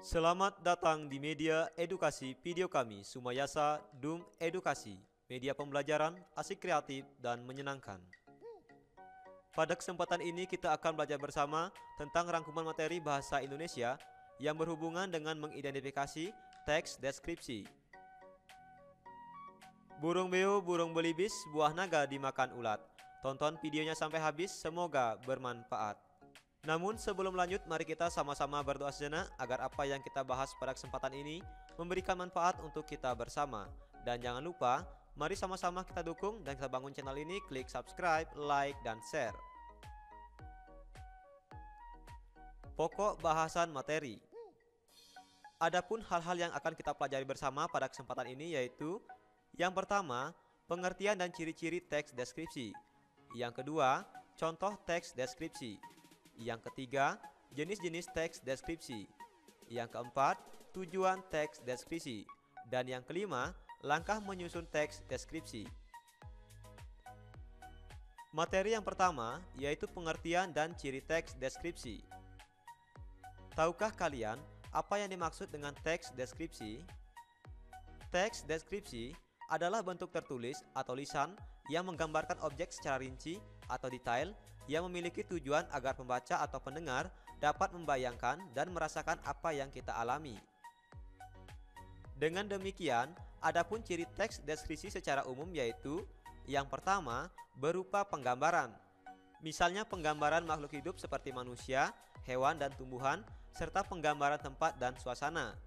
Selamat datang di media edukasi video kami, Sumayasa Dum Edukasi, media pembelajaran asik, kreatif, dan menyenangkan. Pada kesempatan ini kita akan belajar bersama tentang rangkuman materi bahasa Indonesia yang berhubungan dengan mengidentifikasi teks deskripsi. Burung beo, burung belibis, buah naga dimakan ulat. Tonton videonya sampai habis, semoga bermanfaat. Namun sebelum lanjut, mari kita sama-sama berdoa sejenak agar apa yang kita bahas pada kesempatan ini memberikan manfaat untuk kita bersama. Dan jangan lupa, mari sama-sama kita dukung dan kita bangun channel ini, klik subscribe, like, dan share. Pokok bahasan materi. Adapun hal-hal yang akan kita pelajari bersama pada kesempatan ini yaitu: yang pertama, pengertian dan ciri-ciri teks deskripsi. Yang kedua, contoh teks deskripsi. Yang ketiga, jenis-jenis teks deskripsi. Yang keempat, tujuan teks deskripsi. Dan yang kelima, langkah menyusun teks deskripsi. Materi yang pertama yaitu pengertian dan ciri teks deskripsi. Tahukah kalian apa yang dimaksud dengan teks deskripsi? Teks deskripsi adalah bentuk tertulis atau lisan yang menggambarkan objek secara rinci atau detail yang memiliki tujuan agar pembaca atau pendengar dapat membayangkan dan merasakan apa yang kita alami. Dengan demikian, adapun ciri teks deskripsi secara umum yaitu: yang pertama, berupa penggambaran. Misalnya penggambaran makhluk hidup seperti manusia, hewan, dan tumbuhan, serta penggambaran tempat dan suasana.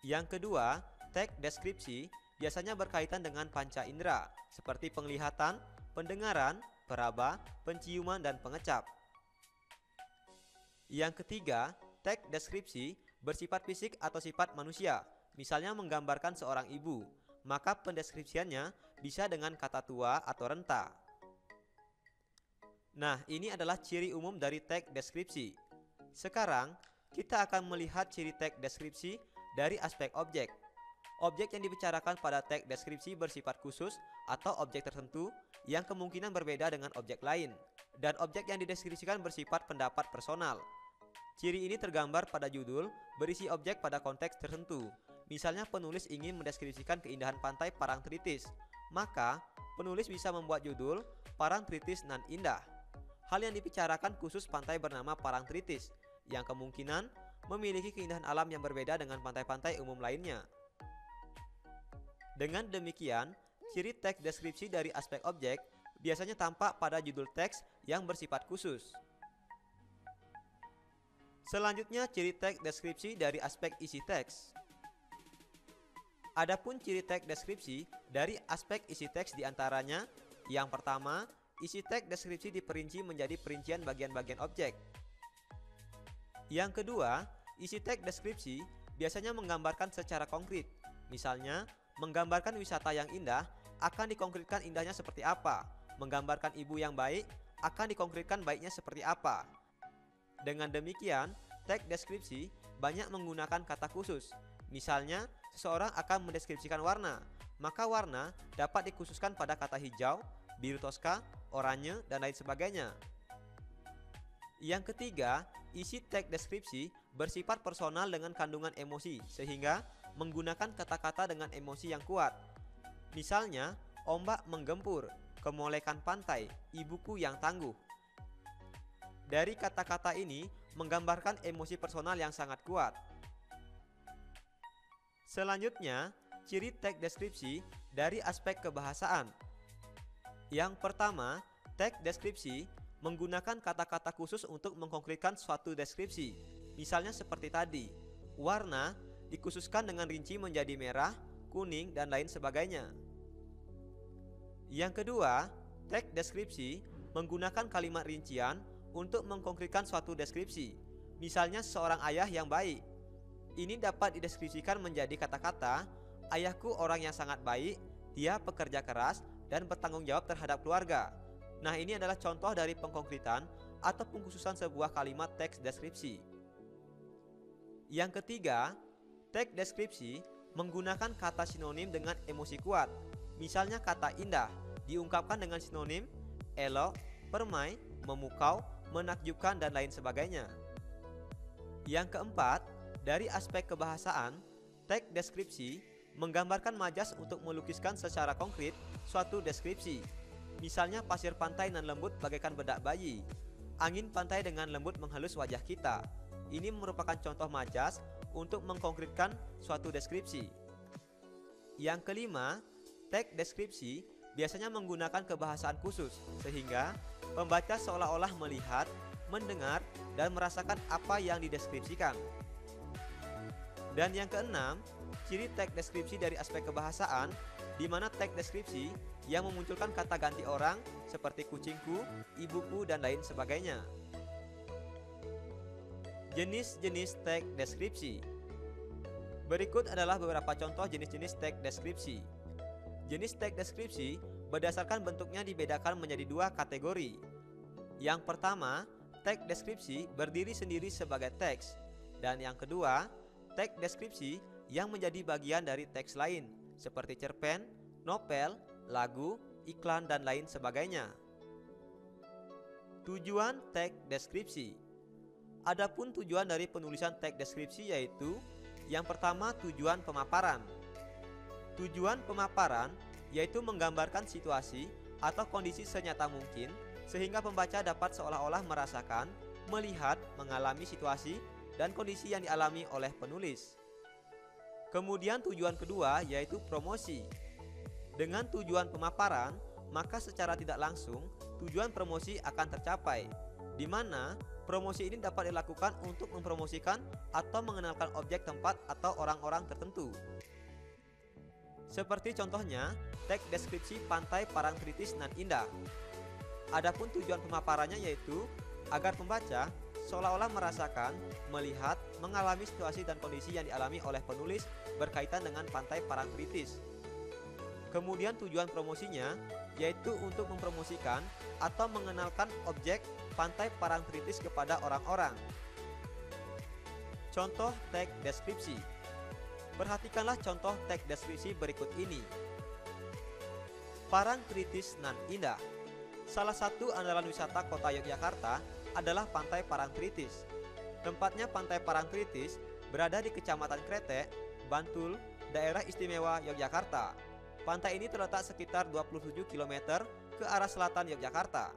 Yang kedua, teks deskripsi biasanya berkaitan dengan panca indera seperti penglihatan, pendengaran, peraba, penciuman, dan pengecap. Yang ketiga, teks deskripsi bersifat fisik atau sifat manusia, misalnya menggambarkan seorang ibu, maka pendeskripsiannya bisa dengan kata tua atau renta. Nah, ini adalah ciri umum dari teks deskripsi. Sekarang, kita akan melihat ciri teks deskripsi dari aspek objek. Objek yang dibicarakan pada teks deskripsi bersifat khusus atau objek tertentu yang kemungkinan berbeda dengan objek lain. Dan objek yang dideskripsikan bersifat pendapat personal. Ciri ini tergambar pada judul berisi objek pada konteks tertentu. Misalnya penulis ingin mendeskripsikan keindahan pantai Parangtritis, maka penulis bisa membuat judul Parangtritis nan indah. Hal yang dibicarakan khusus pantai bernama Parangtritis, yang kemungkinan memiliki keindahan alam yang berbeda dengan pantai-pantai umum lainnya. Dengan demikian, ciri teks deskripsi dari aspek objek biasanya tampak pada judul teks yang bersifat khusus. Selanjutnya, ciri teks deskripsi dari aspek isi teks. Adapun ciri teks deskripsi dari aspek isi teks diantaranya: yang pertama, isi teks deskripsi diperinci menjadi perincian bagian-bagian objek. Yang kedua, isi teks deskripsi biasanya menggambarkan secara konkret. Misalnya, menggambarkan wisata yang indah akan dikonkretkan indahnya seperti apa. Menggambarkan ibu yang baik akan dikonkretkan baiknya seperti apa. Dengan demikian, teks deskripsi banyak menggunakan kata khusus. Misalnya, seseorang akan mendeskripsikan warna, maka warna dapat dikhususkan pada kata hijau, biru toska, oranye, dan lain sebagainya. Yang ketiga, isi teks deskripsi bersifat personal dengan kandungan emosi, sehingga menggunakan kata-kata dengan emosi yang kuat. Misalnya, ombak menggempur, kemolekan pantai, ibuku yang tangguh. Dari kata-kata ini menggambarkan emosi personal yang sangat kuat. Selanjutnya, ciri teks deskripsi dari aspek kebahasaan. Yang pertama, teks deskripsi menggunakan kata-kata khusus untuk mengkonkretkan suatu deskripsi. Misalnya seperti tadi, warna dikhususkan dengan rinci menjadi merah, kuning, dan lain sebagainya. Yang kedua, teks deskripsi menggunakan kalimat rincian untuk mengkonkretkan suatu deskripsi. Misalnya seorang ayah yang baik. Ini dapat dideskripsikan menjadi kata-kata: ayahku orang yang sangat baik, dia pekerja keras dan bertanggung jawab terhadap keluarga. Nah, ini adalah contoh dari pengkonkretan atau pengkhususan sebuah kalimat teks deskripsi. Yang ketiga, teks deskripsi menggunakan kata sinonim dengan emosi kuat. Misalnya kata indah diungkapkan dengan sinonim elok, permai, memukau, menakjubkan, dan lain sebagainya. Yang keempat, Dari aspek kebahasaan, teks deskripsi menggambarkan majas untuk melukiskan secara konkret suatu deskripsi. Misalnya pasir pantai nan lembut bagaikan bedak bayi, angin pantai dengan lembut menghalus wajah kita. Ini merupakan contoh majas untuk mengkonkretkan suatu deskripsi. Yang kelima, teks deskripsi biasanya menggunakan kebahasaan khusus sehingga pembaca seolah-olah melihat, mendengar, dan merasakan apa yang dideskripsikan. Dan yang keenam, ciri teks deskripsi dari aspek kebahasaan, di mana teks deskripsi yang memunculkan kata ganti orang seperti kucingku, ibuku, dan lain sebagainya. Jenis-jenis teks deskripsi. Berikut adalah beberapa contoh jenis-jenis teks deskripsi. Jenis teks deskripsi berdasarkan bentuknya dibedakan menjadi dua kategori. Yang pertama, teks deskripsi berdiri sendiri sebagai teks, dan yang kedua, teks deskripsi yang menjadi bagian dari teks lain seperti cerpen, novel, lagu, iklan, dan lain sebagainya. Tujuan teks deskripsi. Adapun tujuan dari penulisan teks deskripsi yaitu yang pertama, tujuan pemaparan. Tujuan pemaparan yaitu menggambarkan situasi atau kondisi senyata mungkin sehingga pembaca dapat seolah-olah merasakan, melihat, mengalami situasi dan kondisi yang dialami oleh penulis. Kemudian tujuan kedua yaitu promosi. Dengan tujuan pemaparan, maka secara tidak langsung tujuan promosi akan tercapai, di mana promosi ini dapat dilakukan untuk mempromosikan atau mengenalkan objek, tempat, atau orang-orang tertentu. Seperti contohnya, teks deskripsi pantai Parangtritis nan indah. Adapun tujuan pemaparannya yaitu agar pembaca seolah-olah merasakan, melihat, mengalami situasi dan kondisi yang dialami oleh penulis berkaitan dengan pantai Parangtritis. Kemudian tujuan promosinya yaitu untuk mempromosikan atau mengenalkan objek pantai Parangtritis kepada orang-orang. Contoh teks deskripsi. Perhatikanlah contoh teks deskripsi berikut ini. Parangtritis nan indah. Salah satu andalan wisata kota Yogyakarta adalah Pantai Parangtritis. Tempatnya Pantai Parangtritis berada di Kecamatan Kretek, Bantul, Daerah Istimewa Yogyakarta. Pantai ini terletak sekitar 27 km ke arah selatan Yogyakarta.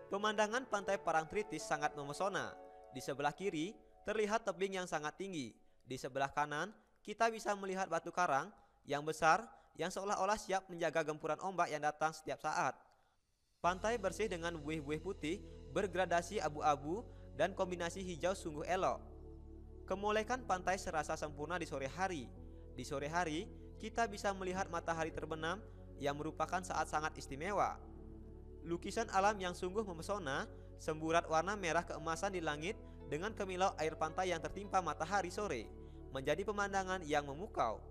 Pemandangan Pantai Parangtritis sangat memesona. Di sebelah kiri terlihat tebing yang sangat tinggi. Di sebelah kanan kita bisa melihat batu karang yang besar yang seolah-olah siap menjaga gempuran ombak yang datang setiap saat. Pantai bersih dengan buih-buih putih bergradasi abu-abu dan kombinasi hijau sungguh elok. Kemolekan pantai serasa sempurna di sore hari. Di sore hari kita bisa melihat matahari terbenam yang merupakan saat sangat istimewa. Lukisan alam yang sungguh memesona, semburat warna merah keemasan di langit dengan kemilau air pantai yang tertimpa matahari sore, menjadi pemandangan yang memukau.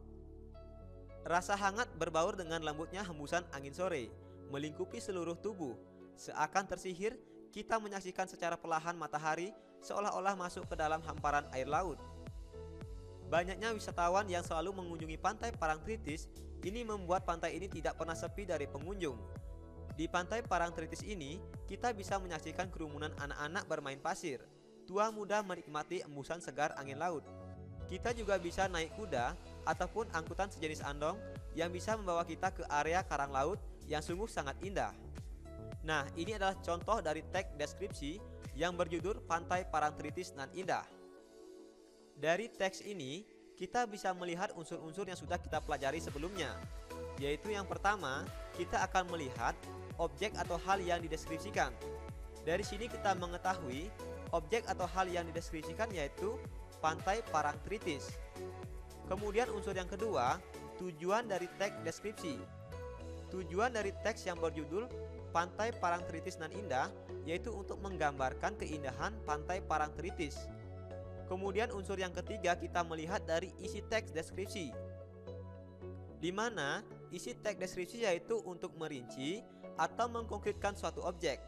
Rasa hangat berbaur dengan lembutnya hembusan angin sore, melingkupi seluruh tubuh. Seakan tersihir, kita menyaksikan secara perlahan matahari seolah-olah masuk ke dalam hamparan air laut. Banyaknya wisatawan yang selalu mengunjungi Pantai Parangtritis, ini membuat pantai ini tidak pernah sepi dari pengunjung. Di Pantai Parangtritis ini, kita bisa menyaksikan kerumunan anak-anak bermain pasir, tua muda menikmati embusan segar angin laut. Kita juga bisa naik kuda ataupun angkutan sejenis andong yang bisa membawa kita ke area karang laut yang sungguh sangat indah. Nah, ini adalah contoh dari teks deskripsi yang berjudul Pantai Parangtritis nan indah. Dari teks ini, kita bisa melihat unsur-unsur yang sudah kita pelajari sebelumnya, yaitu yang pertama, kita akan melihat objek atau hal yang dideskripsikan. Dari sini kita mengetahui objek atau hal yang dideskripsikan yaitu Pantai Parangtritis. Kemudian unsur yang kedua, tujuan dari teks deskripsi. Tujuan dari teks yang berjudul Pantai Parangtritis nan indah yaitu untuk menggambarkan keindahan Pantai Parangtritis. Kemudian unsur yang ketiga kita melihat dari isi teks deskripsi, di mana isi teks deskripsi yaitu untuk merinci atau mengkonkretkan suatu objek.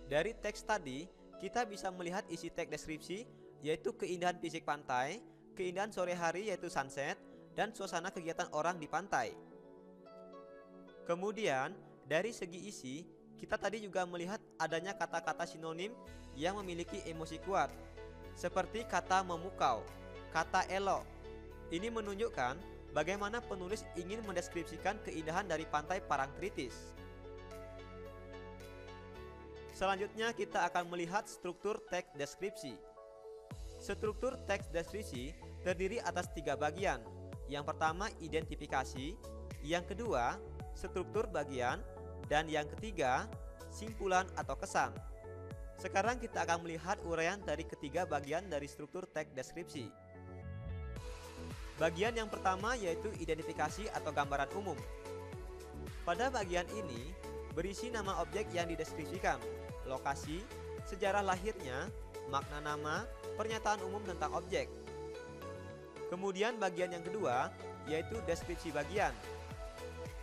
Dari teks tadi kita bisa melihat isi teks deskripsi yaitu keindahan fisik pantai, keindahan sore hari yaitu sunset, dan suasana kegiatan orang di pantai. Kemudian dari segi isi kita tadi juga melihat adanya kata-kata sinonim yang memiliki emosi kuat, seperti kata memukau. kata elok. Ini menunjukkan bagaimana penulis ingin mendeskripsikan keindahan dari pantai Parangtritis. Selanjutnya kita akan melihat struktur teks deskripsi. Struktur teks deskripsi terdiri atas 3 bagian. Yang pertama identifikasi, yang kedua struktur bagian, dan yang ketiga simpulan atau kesan. Sekarang kita akan melihat uraian dari ketiga bagian dari struktur teks deskripsi. Bagian yang pertama yaitu identifikasi atau gambaran umum. Pada bagian ini berisi nama objek yang dideskripsikan, lokasi, sejarah lahirnya, makna nama, pernyataan umum tentang objek. Kemudian bagian yang kedua yaitu deskripsi bagian.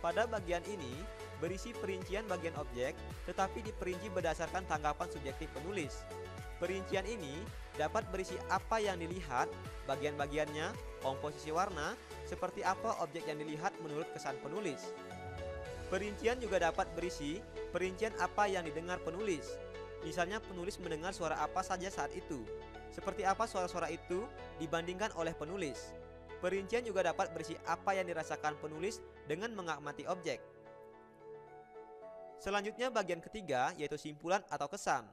Pada bagian ini berisi perincian bagian objek tetapi diperinci berdasarkan tanggapan subjektif penulis. Perincian ini dapat berisi apa yang dilihat, bagian-bagiannya, komposisi warna, seperti apa objek yang dilihat menurut kesan penulis. Perincian juga dapat berisi perincian apa yang didengar penulis. Misalnya penulis mendengar suara apa saja saat itu, seperti apa suara-suara itu dibandingkan oleh penulis. Perincian juga dapat berisi apa yang dirasakan penulis dengan mengamati objek. Selanjutnya bagian ketiga yaitu simpulan atau kesan.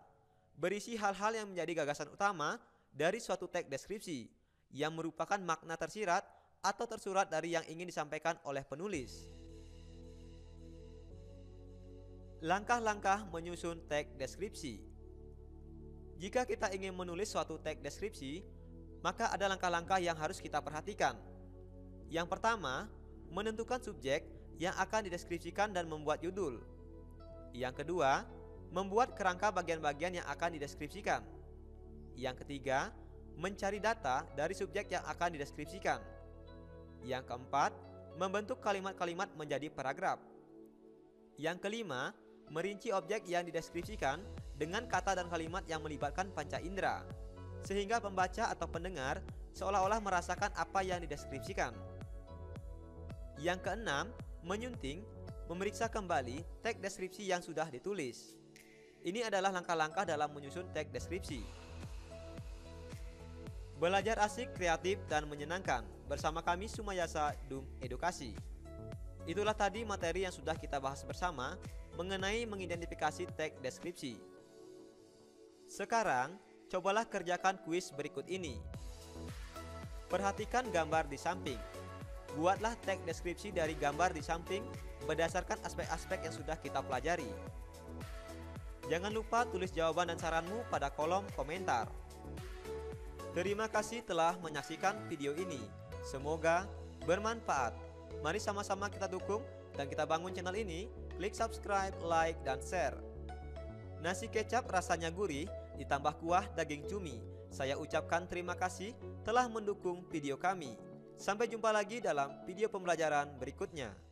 Berisi hal-hal yang menjadi gagasan utama dari suatu teks deskripsi yang merupakan makna tersirat atau tersurat dari yang ingin disampaikan oleh penulis. Langkah-langkah menyusun teks deskripsi. Jika kita ingin menulis suatu teks deskripsi, maka ada langkah-langkah yang harus kita perhatikan. Yang pertama, menentukan subjek yang akan dideskripsikan dan membuat judul. Yang kedua, membuat kerangka bagian-bagian yang akan dideskripsikan. Yang ketiga, mencari data dari subjek yang akan dideskripsikan. Yang keempat, membentuk kalimat-kalimat menjadi paragraf. Yang kelima, merinci objek yang dideskripsikan dengan kata dan kalimat yang melibatkan panca indera, sehingga pembaca atau pendengar seolah-olah merasakan apa yang dideskripsikan. Yang keenam, menyunting, memeriksa kembali teks deskripsi yang sudah ditulis. Ini adalah langkah-langkah dalam menyusun teks deskripsi. Belajar asik, kreatif, dan menyenangkan bersama kami Sumayasa Dum Edukasi. Itulah tadi materi yang sudah kita bahas bersama mengenai mengidentifikasi teks deskripsi. Sekarang, cobalah kerjakan kuis berikut ini. Perhatikan gambar di samping. Buatlah teks deskripsi dari gambar di samping berdasarkan aspek-aspek yang sudah kita pelajari. Jangan lupa tulis jawaban dan saranmu pada kolom komentar. Terima kasih telah menyaksikan video ini. Semoga bermanfaat. Mari sama-sama kita dukung dan kita bangun channel ini. Klik subscribe, like, dan share. Nasi kecap rasanya gurih, ditambah kuah daging cumi. Saya ucapkan terima kasih telah mendukung video kami. Sampai jumpa lagi dalam video pembelajaran berikutnya.